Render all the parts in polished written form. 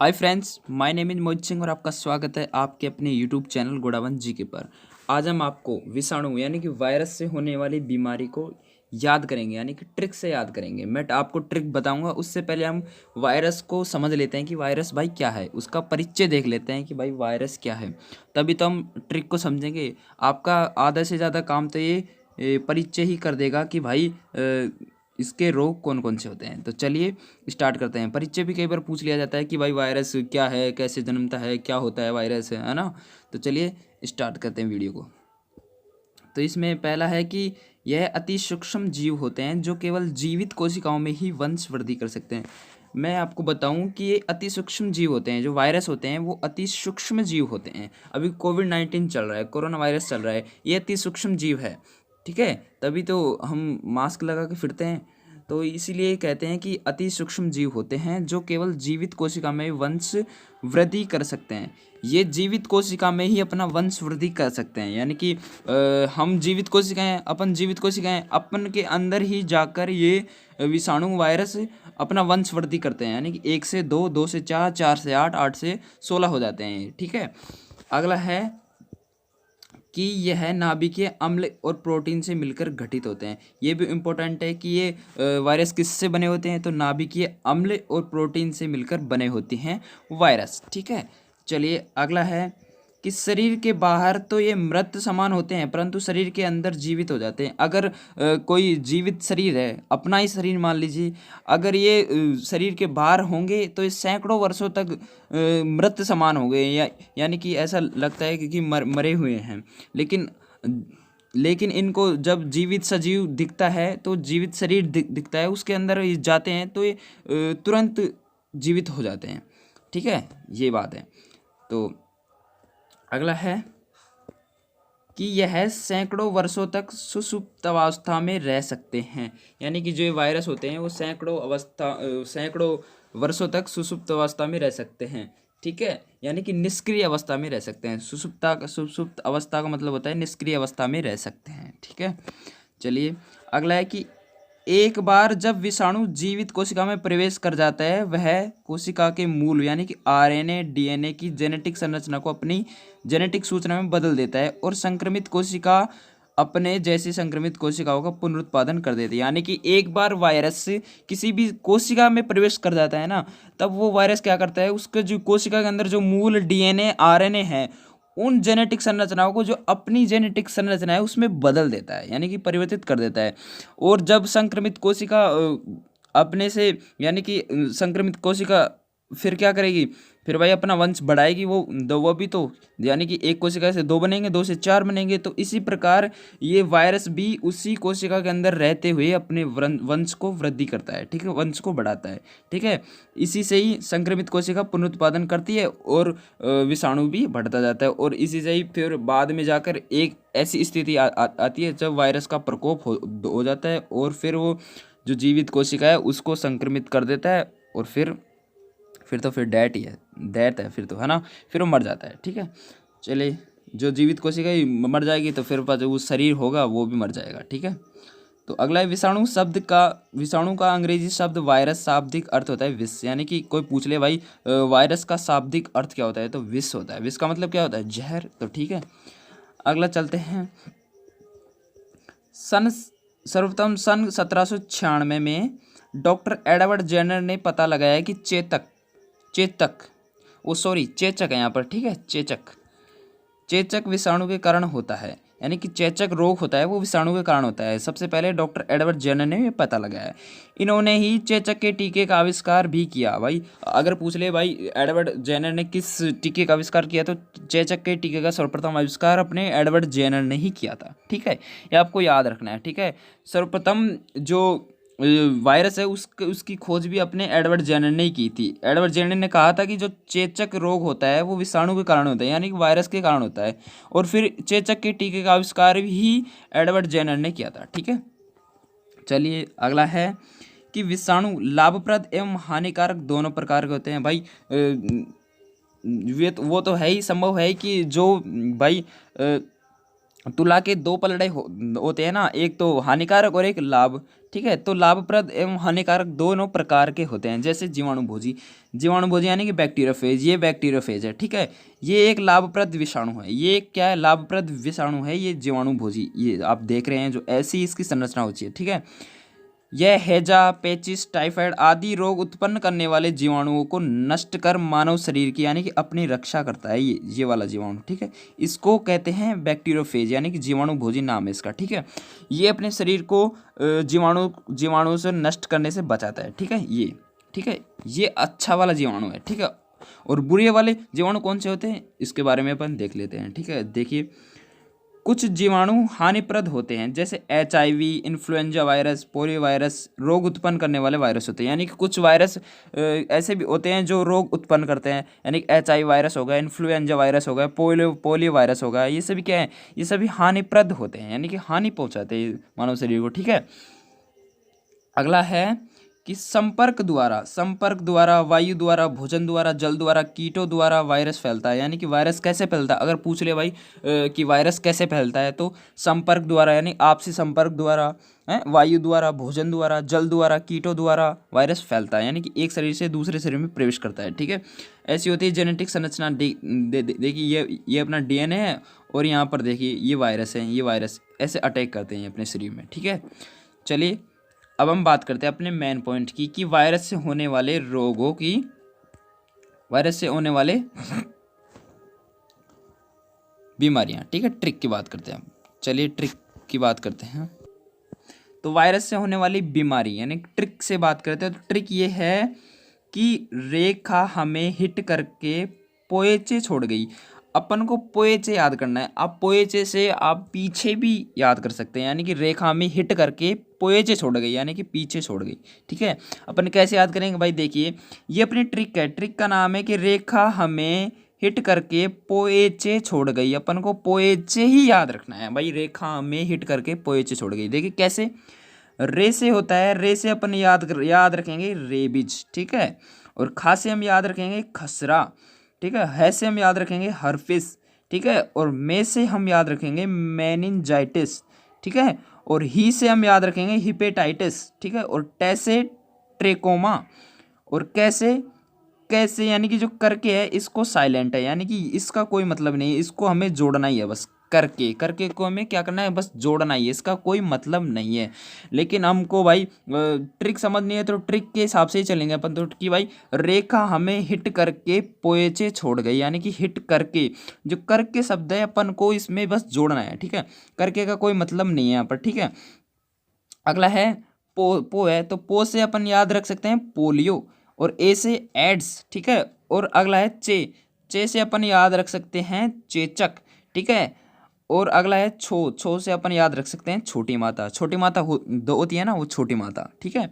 Hi friends, my name is Mohit Singh और आपका स्वागत है आपके अपने यूट्यूब चैनल गुड़ावन जीके पर। आज हम आपको विषाणु यानी कि वायरस से होने वाली बीमारी को याद करेंगे, यानी कि ट्रिक से याद करेंगे। मैं आपको ट्रिक बताऊंगा, उससे पहले हम वायरस को समझ लेते हैं कि वायरस भाई क्या है, उसका परिचय देख लेते हैं कि भाई वायरस क्या है, तभी तो हम ट्रिक को समझेंगे। आपका आधा से ज़्यादा काम तो ये परिचय ही कर देगा कि भाई इसके रोग कौन कौन से होते हैं। तो चलिए स्टार्ट करते हैं। परिचय भी कई बार पूछ लिया जाता है कि भाई वायरस क्या है, कैसे जन्मता है, क्या होता है वायरस, है ना। तो चलिए स्टार्ट करते हैं वीडियो को। तो इसमें पहला है कि यह अति सूक्ष्म जीव होते हैं जो केवल जीवित कोशिकाओं में ही वंश वृद्धि कर सकते हैं। मैं आपको बताऊं कि ये अति सूक्ष्म जीव होते हैं, जो वायरस होते हैं वो अति सूक्ष्म जीव होते हैं। अभी कोविड-19 चल रहा है, कोरोना वायरस चल रहा है, ये अति सूक्ष्म जीव है, ठीक है। तभी तो हम मास्क लगा के फिरते हैं। तो इसीलिए कहते हैं कि अति सूक्ष्म जीव होते हैं जो केवल जीवित कोशिका में वंश वृद्धि कर सकते हैं। ये जीवित कोशिका में ही अपना वंश वृद्धि कर सकते हैं, यानी कि हम जीवित कोशिकाएं, अपन जीवित कोशिकाएं, अपन के अंदर ही जाकर ये विषाणु वायरस अपना वंश वृद्धि करते हैं, यानी कि 1 से 2, 2 से 4, 4 से 8, 8 से 16 हो जाते हैं, ठीक है। अगला है कि यह नाभिकीय अम्ल और प्रोटीन से मिलकर गठित होते हैं। ये भी इम्पोर्टेंट है कि ये वायरस किससे बने होते हैं, तो नाभिकीय अम्ल और प्रोटीन से मिलकर बने होते हैं वायरस, ठीक है। चलिए अगला है कि शरीर के बाहर तो ये मृत समान होते हैं परंतु शरीर के अंदर जीवित हो जाते हैं। अगर कोई जीवित शरीर है, अपना ही शरीर मान लीजिए, अगर ये शरीर के बाहर होंगे तो ये सैकड़ों वर्षों तक मृत समान हो गए, यानी कि ऐसा लगता है कि मरे हुए हैं। लेकिन लेकिन इनको जब जीवित सजीव दिखता है, तो जीवित शरीर दिखता है, उसके अंदर ये जाते हैं तो ये तुरंत जीवित हो जाते हैं, ठीक है। ये बात है। तो अगला है कि यह सैकड़ों वर्षों तक सुषुप्त अवस्था में रह सकते हैं, यानी कि जो वायरस होते हैं वो सैकड़ों वर्षों तक सुषुप्त अवस्था में रह सकते हैं, ठीक है। यानी कि निष्क्रिय अवस्था में रह सकते हैं। सुषुप्त अवस्था का मतलब होता है निष्क्रिय अवस्था में रह सकते हैं, ठीक है। चलिए अगला है कि एक बार जब विषाणु जीवित कोशिका में प्रवेश कर जाता है, वह कोशिका के मूल यानी कि आरएनए डीएनए की जेनेटिक संरचना को अपनी जेनेटिक सूचना में बदल देता है और संक्रमित कोशिका अपने जैसी संक्रमित कोशिकाओं का पुनरुत्पादन कर देती है। यानी कि एक बार वायरस किसी भी कोशिका में प्रवेश कर जाता है ना, तब वो वायरस क्या करता है, उसके जो कोशिका के अंदर जो मूल डीएनए आरएनए है, उन जेनेटिक संरचनाओं को जो अपनी जेनेटिक संरचना है उसमें बदल देता है, यानी कि परिवर्तित कर देता है। और जब संक्रमित कोशिका अपने से यानी कि संक्रमित कोशिका फिर क्या करेगी, फिर भाई अपना वंश बढ़ाएगी। वो भी तो यानी कि एक कोशिका से 2 बनेंगे, 2 से 4 बनेंगे। तो इसी प्रकार ये वायरस भी उसी कोशिका के अंदर रहते हुए अपने वंश को वृद्धि करता है, ठीक है, वंश को बढ़ाता है, ठीक है। इसी से ही संक्रमित कोशिका पुनरुत्पादन करती है और विषाणु भी बढ़ता जाता है, और इसी से ही फिर बाद में जाकर एक ऐसी स्थिति आती है जब वायरस का प्रकोप हो जाता है, और फिर वो जो जीवित कोशिका है उसको संक्रमित कर देता है, और फिर तो फिर डेथ है फिर तो, है ना, फिर वो मर जाता है, ठीक है। चलिए, जो जीवित कोशिका ही मर जाएगी तो फिर जो वो शरीर होगा वो भी मर जाएगा, ठीक है। तो अगला है विषाणु का अंग्रेजी शब्द वायरस शाब्दिक अर्थ होता है विष, यानी कि कोई पूछ ले भाई वायरस का शाब्दिक अर्थ क्या होता है, तो विष होता है। विष का मतलब क्या होता है, जहर, तो ठीक है। अगला चलते हैं। सर्वप्रथम सन 1796 में डॉक्टर एडवर्ड जेनर ने पता लगाया कि चेचक है यहाँ पर, ठीक है। चेचक विषाणु के कारण होता है, यानी कि चेचक रोग होता है वो विषाणु के कारण होता है। सबसे पहले डॉक्टर एडवर्ड जेनर ने पता लगाया। इन्होंने ही चेचक के टीके का आविष्कार भी किया। भाई अगर पूछ ले भाई एडवर्ड जेनर ने किस टीके का आविष्कार किया, तो चेचक के टीके का सर्वप्रथम आविष्कार अपने एडवर्ड जेनर ने ही किया था, ठीक है। ये आपको याद रखना है, ठीक है। सर्वप्रथम जो वायरस है उसकी खोज भी अपने एडवर्ड जेनर ने ही की थी। एडवर्ड जेनर ने कहा था कि जो चेचक रोग होता है वो विषाणु के कारण होता है, यानी कि वायरस के कारण होता है, और फिर चेचक के टीके का आविष्कार भी एडवर्ड जेनर ने किया था, ठीक है। चलिए अगला है कि विषाणु लाभप्रद एवं हानिकारक दोनों प्रकार के होते हैं। भाई वो तो है ही, संभव है कि जो भाई तुला के दो पलड़े होते हैं ना, एक तो हानिकारक और एक लाभ। ठीक है, तो लाभप्रद एवं हानिकारक दोनों प्रकार के होते हैं। जैसे जीवाणुभोजी, जीवाणुभोजी यानी कि बैक्टीरियोफेज, ये बैक्टीरियोफेज है। ठीक है, ये एक लाभप्रद विषाणु है। ये क्या है? लाभप्रद विषाणु है ये जीवाणुभोजी। ये आप देख रहे हैं जो ऐसी इसकी संरचना होती है। ठीक है, यह हैजा, पेचिस, टाइफाइड आदि रोग उत्पन्न करने वाले जीवाणुओं को नष्ट कर मानव शरीर की यानी कि अपनी रक्षा करता है। ये वाला जीवाणु, ठीक है, इसको कहते हैं बैक्टीरियोफेज यानी कि जीवाणु भोजी नाम है इसका। ठीक है, ये अपने शरीर को जीवाणु से नष्ट करने से बचाता है। ठीक है, ये ठीक है, ये अच्छा वाला जीवाणु है। ठीक है, और बुरे वाले जीवाणु कौन से होते हैं इसके बारे में अपन देख लेते हैं। ठीक है, देखिए, कुछ जीवाणु हानिप्रद होते हैं जैसे HIV, influenza virus, polio virus, रोग उत्पन्न करने वाले वायरस होते हैं। यानी कि कुछ वायरस ऐसे भी होते हैं जो रोग उत्पन्न करते हैं। यानी कि HIV वायरस हो गया, इन्फ्लुएंजा वायरस हो गया, पोलियो वायरस हो गया, ये सभी क्या है? ये सभी हानिप्रद होते हैं, यानी कि हानि पहुंचाते हैं मानव शरीर को। ठीक है, अगला है कि संपर्क द्वारा, वायु द्वारा, भोजन द्वारा, जल द्वारा, कीटों द्वारा वायरस फैलता है। यानी कि वायरस कैसे फैलता है? अगर पूछ ले भाई कि वायरस कैसे फैलता है, तो संपर्क द्वारा यानी आपसी संपर्क द्वारा, वायु द्वारा, भोजन द्वारा, जल द्वारा, कीटों द्वारा वायरस फैलता है। यानी कि एक शरीर से दूसरे शरीर में प्रवेश करता है। ठीक है, ऐसी होती है जेनेटिक संरचना। देखिए, ये अपना DNA है, और यहाँ पर देखिए ये वायरस है। ये वायरस ऐसे अटैक करते हैं अपने शरीर में। ठीक है, चलिए अब हम बात करते हैं अपने मेन पॉइंट की, कि वायरस से होने वाले रोगों की, वायरस से होने वाले बीमारियां। ठीक है, ट्रिक की बात करते हैं। चलिए ट्रिक की बात करते हैं। तो वायरस से होने वाली बीमारी यानी ट्रिक से बात करते हैं। तो ट्रिक ये है कि रेखा हमें हिट करके पोएचे छोड़ गई। अपन को पोएचे याद करना है। आप पोएचे से आप पीछे भी याद कर सकते हैं, यानी कि रेखा में हिट करके पोएचे छोड़ गई यानी कि पीछे छोड़ गई। ठीक है, अपन कैसे याद करेंगे भाई? देखिए, ये अपनी ट्रिक है। ट्रिक का नाम है कि रेखा हमें हिट करके पोएचे छोड़ गई। अपन को पोएचे ही याद रखना है भाई, रेखा हमें हिट करके पोएचे छोड़ गई। देखिए कैसे, रे से होता है, रे से अपन याद रखेंगे रेबीज। ठीक है, और खा से हम याद रखेंगे खसरा। ठीक है से हम याद रखेंगे हर्पिस। ठीक है, और मे से हम याद रखेंगे मेनिंजाइटिस। ठीक है, और ही से हम याद रखेंगे हिपेटाइटिस। ठीक है, और टे से ट्रेकोमा, और कैसे कैसे यानी कि जो करके है इसको साइलेंट है, यानी कि इसका कोई मतलब नहीं है, इसको हमें जोड़ना ही है बस। करके करके को हमें क्या करना है? बस जोड़ना ही है, इसका कोई मतलब नहीं है। लेकिन हमको भाई ट्रिक समझनी है तो ट्रिक के हिसाब से ही चलेंगे अपन। तो कि भाई रेखा हमें हिट करके पोएचे छोड़ गई, यानी कि हिट करके, जो करके शब्द है अपन को इसमें बस जोड़ना है। ठीक है, करके का कोई मतलब नहीं है यहाँ पर। ठीक है, अगला है पो है, तो पो से अपन याद रख सकते हैं पोलियो, और ए से एड्स। ठीक है, और अगला है चे से अपन याद रख सकते हैं चेचक। ठीक है, और अगला है छो से अपन याद रख सकते हैं छोटी माता। छोटी माता दो होती है ना, वो छोटी माता। ठीक है,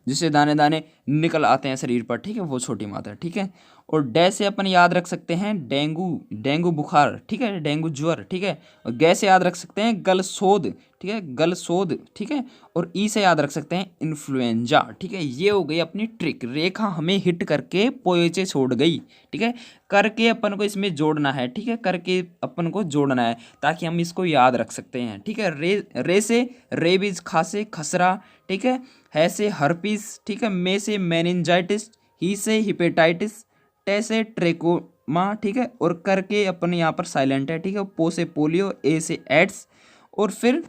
जिससे दाने दाने निकल आते हैं शरीर पर। ठीक है, वो छोटी माता। ठीक है, और डे से अपन याद रख सकते हैं डेंगू बुखार। ठीक है, डेंगू ज्वर। ठीक है, और गै से याद रख सकते हैं गलसोद। ठीक है, गलसोद। ठीक है, और ई से याद रख सकते हैं इन्फ्लुएंजा। ठीक है, ये हो गई अपनी ट्रिक। रेखा हमें हिट करके पोएचे छोड़ गई। ठीक है, करके अपन को इसमें जोड़ना है। ठीक है, करके अपन को जोड़ना है ताकि हम इसको याद रख सकते हैं। ठीक है, रे से रेबीज, खा से खसरा। ठीक है से हर्पीस। ठीक है, मे से मेनिंजाइटिस, ही से हिपेटाइटिस, टे से ट्रेकोमा। ठीक है, और करके अपन यहाँ पर साइलेंट है। ठीक है, पो से पोलियो, ए से एड्स, और फिर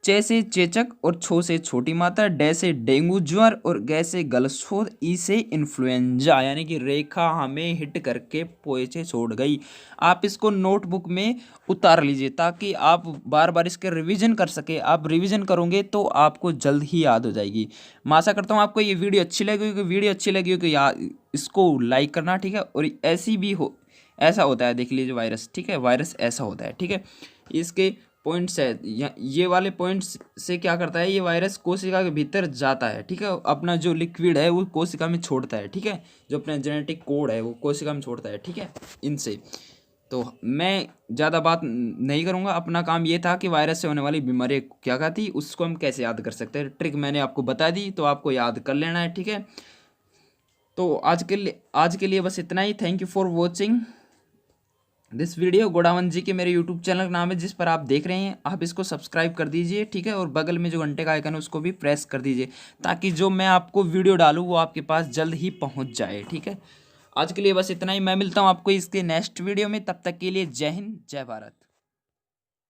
चे से चेचक, और छो से छोटी माता, डे से डेंगू ज्वर, और गै से गलसोद, ई से इन्फ्लुएंजा। यानी कि रेखा हमें हिट करके पोएचे छोड़ गई। आप इसको नोटबुक में उतार लीजिए ताकि आप बार बार इसके रिवीजन कर सके। आप रिवीजन करोगे तो आपको जल्द ही याद हो जाएगी। मैं आशा करता हूँ आपको ये वीडियो अच्छी लगी होगी। वीडियो अच्छी लगी होगी इसको लाइक करना। ठीक है, और ऐसी भी हो, ऐसा होता है, देख लीजिए वायरस। ठीक है, वायरस ऐसा होता है। ठीक है, इसके पॉइंट्स है, ये वाले पॉइंट्स से क्या करता है, ये वायरस कोशिका के भीतर जाता है। ठीक है, अपना जो लिक्विड है वो कोशिका में छोड़ता है। ठीक है, जो अपना जेनेटिक कोड है वो कोशिका में छोड़ता है। ठीक है, इनसे तो मैं ज़्यादा बात नहीं करूँगा। अपना काम ये था कि वायरस से होने वाली बीमारी क्या क्या थी, उसको हम कैसे याद कर सकते हैं। ट्रिक मैंने आपको बता दी, तो आपको याद कर लेना है। ठीक है, तो आज के लिए बस इतना ही। Thank you for watching. This video Godawan ji के मेरे यूट्यूब चैनल का नाम है जिस पर आप देख रहे हैं, आप इसको सब्सक्राइब कर दीजिए, ठीक है। और बगल में जो घंटे का आइकन है उसको भी प्रेस कर दीजिए, ताकि जो मैं आपको वीडियो डालूँ वो आपके पास जल्द ही पहुंच जाए, ठीक है। आज के लिए बस इतना ही। मैं मिलता हूं आपको इसके नेक्स्ट वीडियो में, तब तक के लिए जय हिंद, जय भारत।